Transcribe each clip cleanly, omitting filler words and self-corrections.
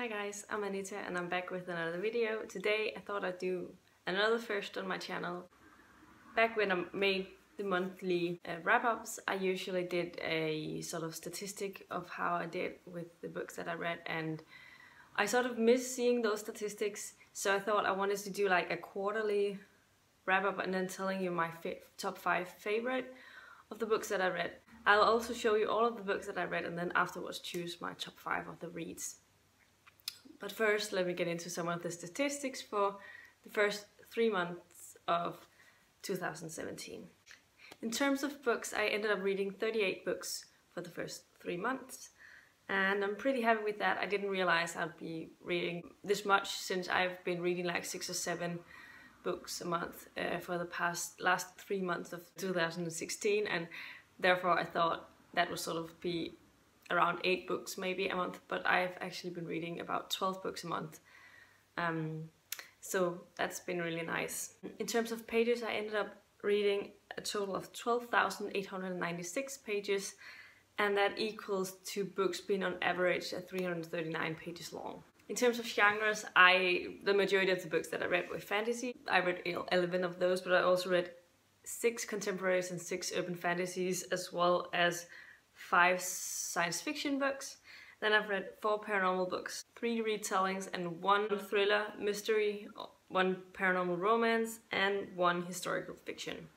Hi guys, I'm Anita and I'm back with another video. Today I thought I'd do another first on my channel. Back when I made the monthly wrap-ups, I usually did a sort of statistic of how I did with the books that I read, and I sort of miss seeing those statistics, so I thought I wanted to do like a quarterly wrap-up and then telling you my top 5 favorite of the books that I read. I'll also show you all of the books that I read and then afterwards choose my top 5 of the reads. But first, let me get into some of the statistics for the first 3 months of 2017. In terms of books, I ended up reading 38 books for the first 3 months, and I'm pretty happy with that. I didn't realize I'd be reading this much since I've been reading like 6 or 7 books a month for the last 3 months of 2016, and therefore I thought that would sort of be around 8 books maybe a month, but I've actually been reading about 12 books a month. So that's been really nice. In terms of pages, I ended up reading a total of 12,896 pages, and that equals to books being on average at 339 pages long. In terms of genres, the majority of the books that I read were fantasy. I read 11 of those, but I also read 6 contemporaries and 6 urban fantasies, as well as 5 science fiction books. Then I've read 4 paranormal books, 3 retellings and 1 thriller mystery, 1 paranormal romance and 1 historical fiction.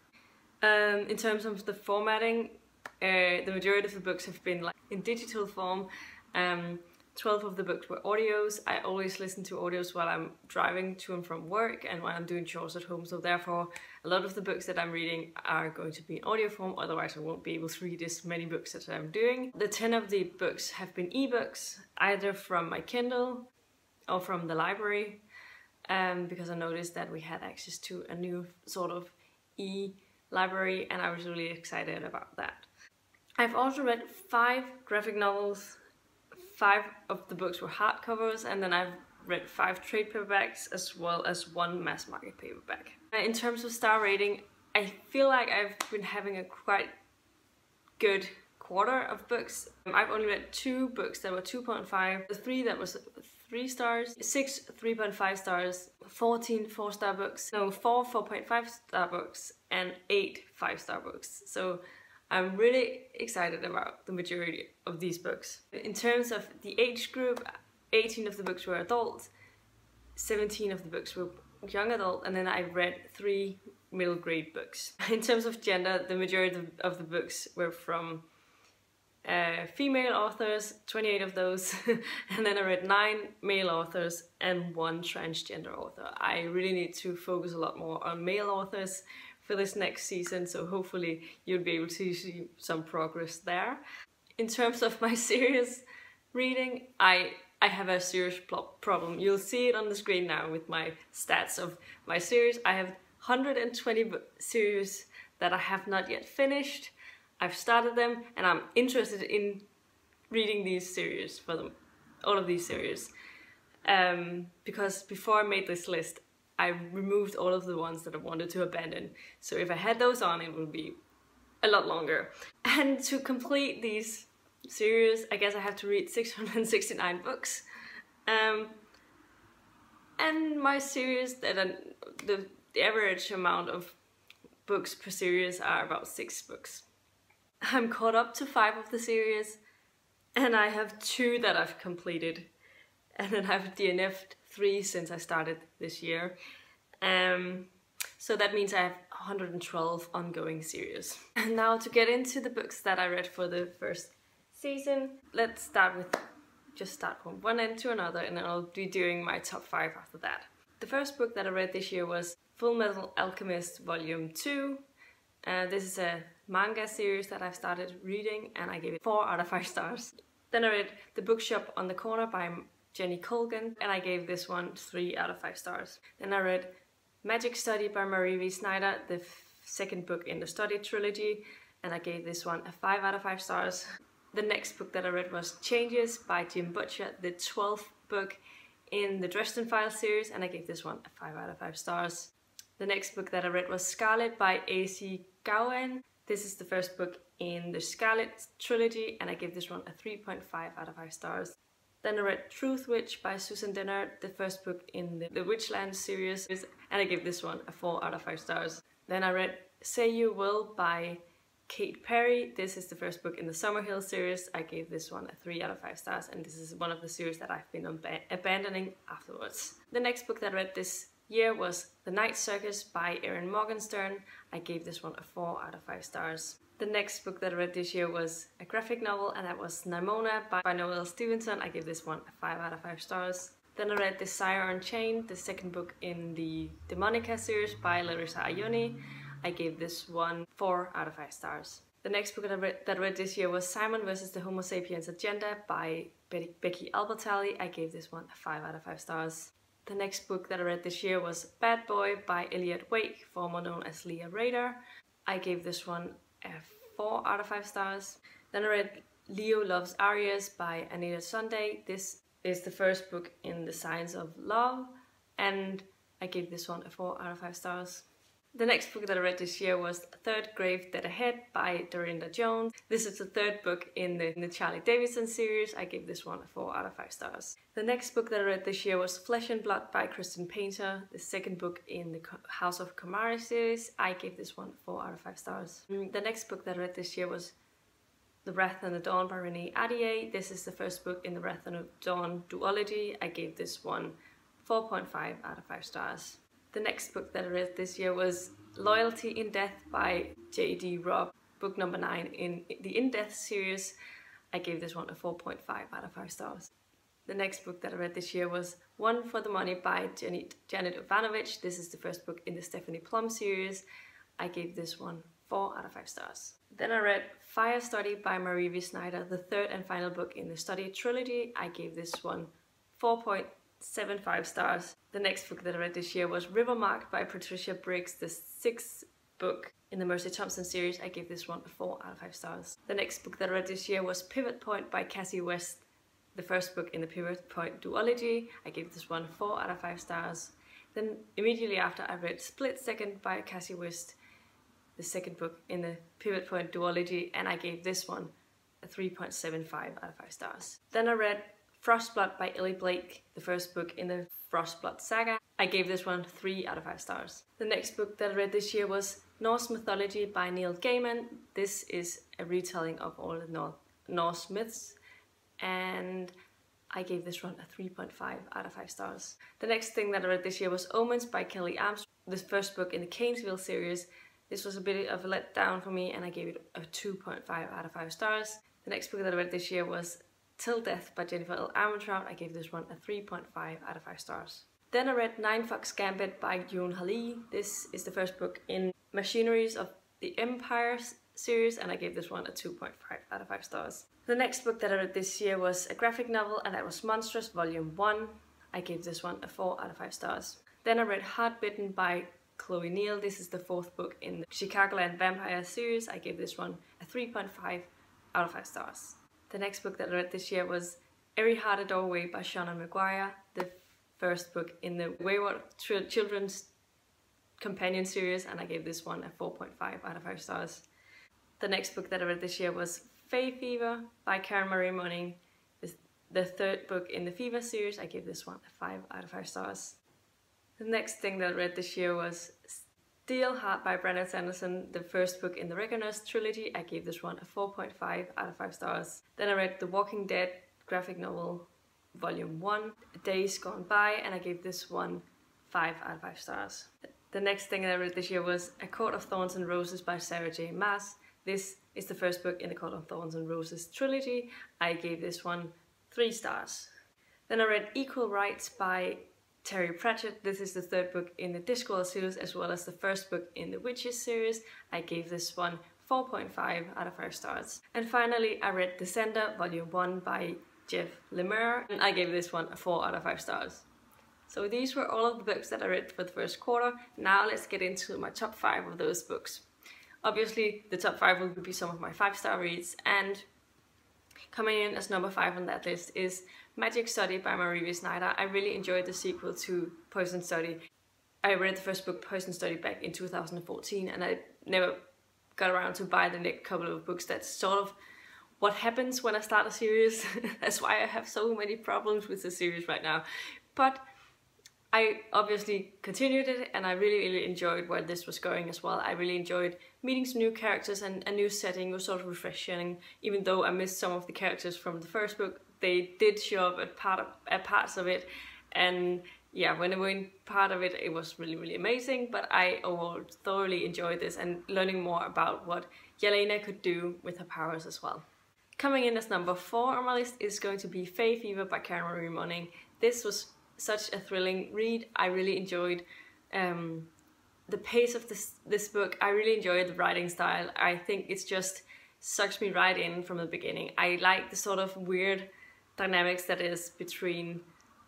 In terms of the formatting, the majority of the books have been like in digital form. 12 of the books were audios. I always listen to audios while I'm driving to and from work and while I'm doing chores at home, so therefore a lot of the books that I'm reading are going to be in audio form, otherwise I won't be able to read as many books as I'm doing. The 10 of the books have been ebooks, either from my Kindle or from the library, because I noticed that we had access to a new sort of e-library and I was really excited about that. I've also read 5 graphic novels. 5 of the books were hardcovers, and then I've read 5 trade paperbacks as well as 1 mass market paperback. In terms of star rating, I feel like I've been having a quite good quarter of books. I've only read 2 books that were 2.5, 3 that was 3 stars, 6 3.5 stars, 14 4-star books, no 4 4.5-star books, and 8 5-star books. So I'm really excited about the majority of these books. In terms of the age group, 18 of the books were adult, 17 of the books were young adult, and then I read 3 middle grade books. In terms of gender, the majority of the books were from female authors, 28 of those, and then I read 9 male authors and 1 transgender author. I really need to focus a lot more on male authors for this next season, so hopefully you'll be able to see some progress there. In terms of my serious reading, I have a serious problem. You'll see it on the screen now with my stats of my series. I have 120 series that I have not yet finished. I've started them and I'm interested in reading these series for them, all of these series. Because before I made this list, I removed all of the ones that I wanted to abandon. So if I had those on, it would be a lot longer. And to complete these series, I guess I have to read 669 books. And my series, the average amount of books per series are about 6 books. I'm caught up to 5 of the series, and I have 2 that I've completed. And then I've DNF'd 3 since I started this year. So that means I have 112 ongoing series. And now to get into the books that I read for the first season, let's start from one end to another, and then I'll be doing my top 5 after that. The first book that I read this year was Full Metal Alchemist Volume 2. This is a manga series that I've started reading, and I gave it 4 out of 5 stars. Then I read The Bookshop on the Corner by Jenny Colgan, and I gave this one 3 out of 5 stars. Then I read Magic Study by Marie V. Snyder, the 2nd book in the Study trilogy, and I gave this one a 5 out of 5 stars. The next book that I read was Changes by Jim Butcher, the 12th book in the Dresden Files series, and I gave this one a 5 out of 5 stars. The next book that I read was Scarlet by A.C. Gawain. This is the first book in the Scarlet trilogy, and I give this one a 3.5 out of 5 stars. Then I read Truth Witch by Susan Dennard, the first book in the Witchland series, and I gave this one a 4 out of 5 stars. Then I read Say You Will by Kate Perry. This is the first book in the Summerhill series. I gave this one a 3 out of 5 stars, and this is one of the series that I've been abandoning afterwards. The next book that I read this year was The Night Circus by Erin Morgenstern. I gave this one a 4 out of 5 stars. The next book that I read this year was a graphic novel, and that was Nimona by Noelle Stevenson. I gave this one a 5 out of 5 stars. Then I read Desire Unchained, the second book in the Demonica series by Larissa Ayoni. I gave this one 4 out of 5 stars. The next book that I read this year was Simon vs. the Homo Sapiens Agenda by Becky Albertalli. I gave this one a 5 out of 5 stars. The next book that I read this year was Bad Boy by Elliot Wake, formerly known as Leah Rader. I gave this one a 4 out of 5 stars. Then I read Leo Loves Arias by Anita Sunday. This is the first book in the Science of Love, and I gave this one a 4 out of 5 stars. The next book that I read this year was Third Grave Dead Ahead by Dorinda Jones. This is the third book in the Charlie Davidson series. I gave this one a 4 out of 5 stars. The next book that I read this year was Flesh and Blood by Kristen Painter, the second book in the House of Kamari series. I gave this one 4 out of 5 stars. The next book that I read this year was The Wrath and the Dawn by Renee Ahdieh. This is the first book in the Wrath and the Dawn duology. I gave this one 4.5 out of 5 stars. The next book that I read this year was Loyalty in Death by J.D. Robb, book number 9 in the In Death series. I gave this one a 4.5 out of 5 stars. The next book that I read this year was One for the Money by Janet Ivanovic. This is the first book in the Stephanie Plum series. I gave this one 4 out of 5 stars. Then I read Fire Study by Marie V. Snyder, the third and final book in the Study trilogy. I gave this one 4.75 stars. The next book that I read this year was Rivermark by Patricia Briggs, the sixth book in the Mercy Thompson series. I gave this one a 4 out of 5 stars. The next book that I read this year was Pivot Point by Cassie West, the first book in the Pivot Point duology. I gave this one 4 out of 5 stars. Then immediately after I read Split Second by Cassie West, the second book in the Pivot Point duology, and I gave this one a 3.75 out of 5 stars. Then I read Frostblood by Ellie Blake, the first book in the Frostblood saga. I gave this one 3 out of 5 stars. The next book that I read this year was Norse Mythology by Neil Gaiman. This is a retelling of all the Norse myths, and I gave this one a 3.5 out of 5 stars. The next thing that I read this year was Omens by Kelly Armstrong, the first book in the Cainesville series. This was a bit of a letdown for me, and I gave it a 2.5 out of 5 stars. The next book that I read this year was Till Death by Jennifer L. Armentrout. I gave this one a 3.5 out of 5 stars. Then I read Nine Fox Gambit by Yoon Ha-lee. This is the first book in Machineries of the Empire series, and I gave this one a 2.5 out of 5 stars. The next book that I read this year was a graphic novel, and that was Monstrous Volume 1. I gave this one a 4 out of 5 stars. Then I read Heartbitten by Chloe Neal. This is the fourth book in the Chicagoland Vampire series. I gave this one a 3.5 out of 5 stars. The next book that I read this year was Every Heart a Doorway by Shauna Maguire, the first book in the Wayward Children's Companion series, and I gave this one a 4.5 out of 5 stars. The next book that I read this year was Fae Fever by Karen Marie Moning, the third book in the Fever series. I gave this one a 5 out of 5 stars. The next thing that I read this year was Steel Heart by Brandon Sanderson, the first book in the Reckoners trilogy. I gave this one a 4.5 out of 5 stars. Then I read The Walking Dead graphic novel Volume 1, Days Gone By, and I gave this one 5 out of 5 stars. The next thing that I read this year was A Court of Thorns and Roses by Sarah J. Maas. This is the first book in the Court of Thorns and Roses trilogy. I gave this one 3 stars. Then I read Equal Rights by Terry Pratchett. This is the third book in the Discworld series, as well as the first book in the Witches series. I gave this one 4.5 out of 5 stars. And finally, I read Descender Volume 1 by Jeff Lemire, and I gave this one a 4 out of 5 stars. So these were all of the books that I read for the first quarter. Now let's get into my top 5 of those books. Obviously, the top 5 will be some of my 5-star reads, and coming in as number 5 on that list is Magic Study by Marie V. Snyder. I really enjoyed the sequel to Poison Study. I read the first book, Poison Study, back in 2014, and I never got around to buy the next couple of books that sort of what happens when I start a series. That's why I have so many problems with the series right now. But I obviously continued it, and I really enjoyed where this was going as well. I really enjoyed meeting some new characters, and a new setting was sort of refreshing. Even though I missed some of the characters from the first book, they did show up at parts of it, and yeah, when they were in part of it, it was really amazing. But I overall thoroughly enjoyed this, and learning more about what Yelena could do with her powers as well. Coming in as number 4 on my list is going to be Fae Fever by Karen Marie Moning. This was such a thrilling read. I really enjoyed the pace of this book. I really enjoyed the writing style. I think it's just sucks me right in from the beginning. I like the sort of weird dynamics that is between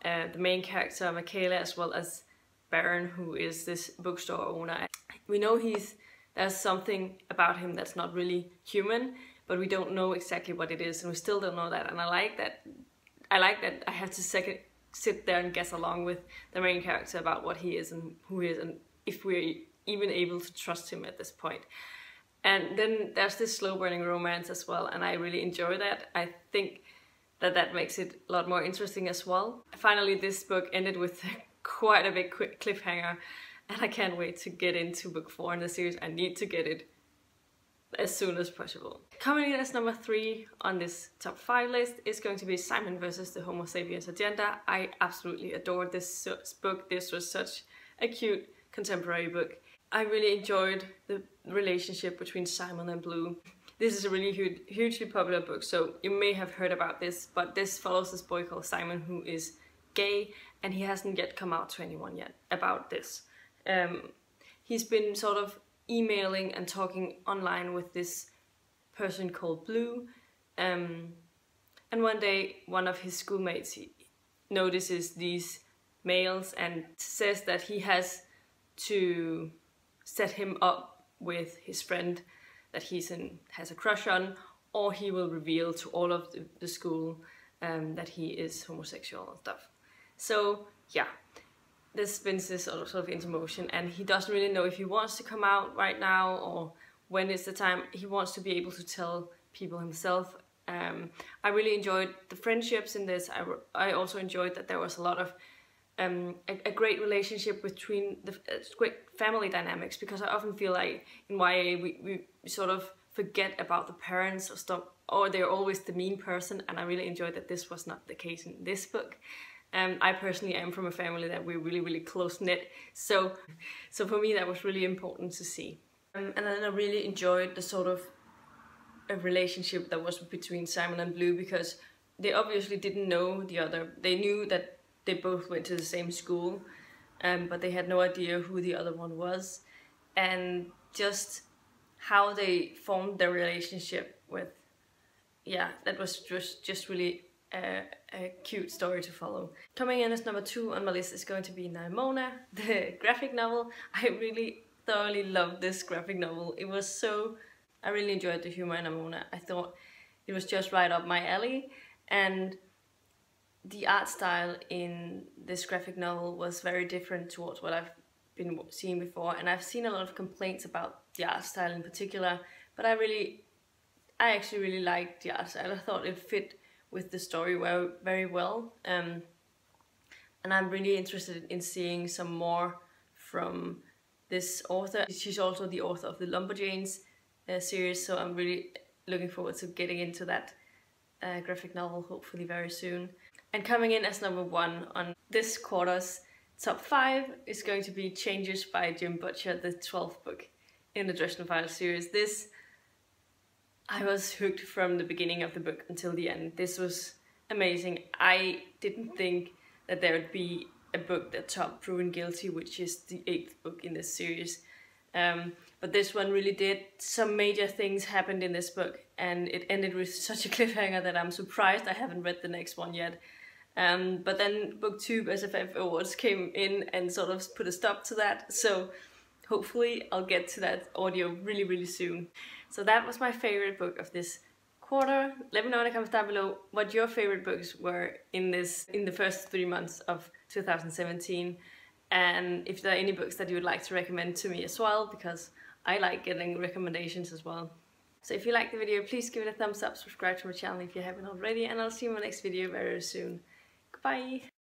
the main character Michaela as well as Baron, who is this bookstore owner. We know there's something about him that's not really human, but we don't know exactly what it is, and we still don't know that. And I like that I have to sit there and guess along with the main character about what he is and who he is, and if we're even able to trust him at this point. And then there's this slow burning romance as well, and I really enjoy that. I think that makes it a lot more interesting as well. Finally, this book ended with quite a big cliffhanger, and I can't wait to get into book 4 in the series. I need to get it as soon as possible. Coming in as number 3 on this top 5 list is going to be Simon versus the Homo Sapiens Agenda. I absolutely adored this book. This was such a cute contemporary book. I really enjoyed the relationship between Simon and Blue. This is a really hugely popular book, so you may have heard about this, but this follows this boy called Simon who is gay, and he hasn't yet come out to anyone yet about this. He's been sort of emailing and talking online with this person called Blue, and one day one of his schoolmates notices these males and says that he has to set him up with his friend that has a crush on, or he will reveal to all of the school that he is homosexual and stuff. So yeah, this spins this sort of into motion, and he doesn't really know if he wants to come out right now or when is the time. He wants to be able to tell people himself. I really enjoyed the friendships in this. I also enjoyed that there was a lot of a great relationship between the great family dynamics, because I often feel like in YA we sort of forget about the parents or stuff, or they're always the mean person, and I really enjoyed that this was not the case in this book. I personally am from a family that we're really close-knit, so for me that was really important to see. And then I really enjoyed the sort of a relationship that was between Simon and Blue, because they obviously didn't know the other. They knew that they both went to the same school, but they had no idea who the other one was, and just how they formed their relationship with, yeah, that was just really a cute story to follow. Coming in as number 2 on my list is going to be Nimona, the graphic novel. I really thoroughly loved this graphic novel. I really enjoyed the humor in Nimona. I thought it was just right up my alley, and the art style in this graphic novel was very different towards what I've been seeing before, and I've seen a lot of complaints about the art style in particular, but I actually really liked the art style. I thought it fit with the story very well, and I'm really interested in seeing some more from this author. She's also the author of the Lumberjanes series, so I'm really looking forward to getting into that graphic novel hopefully very soon. And coming in as number 1 on this quarter's top 5 is going to be Changes by Jim Butcher, the 12th book in the Dresden Files series. This, I was hooked from the beginning of the book until the end. This was amazing. I didn't think that there would be a book that topped Proven Guilty, which is the 8th book in this series. But this one really did. Some major things happened in this book, and it ended with such a cliffhanger that I'm surprised I haven't read the next one yet. But then book 2 SFF Awards came in and sort of put a stop to that, so hopefully I'll get to that audio really soon. So that was my favorite book of this quarter. Let me know in the comments down below what your favorite books were in the first 3 months of 2017, and if there are any books that you would like to recommend to me as well, because I like getting recommendations as well. So if you like the video, please give it a thumbs up, subscribe to my channel if you haven't already, and I'll see you in my next video very soon. Goodbye!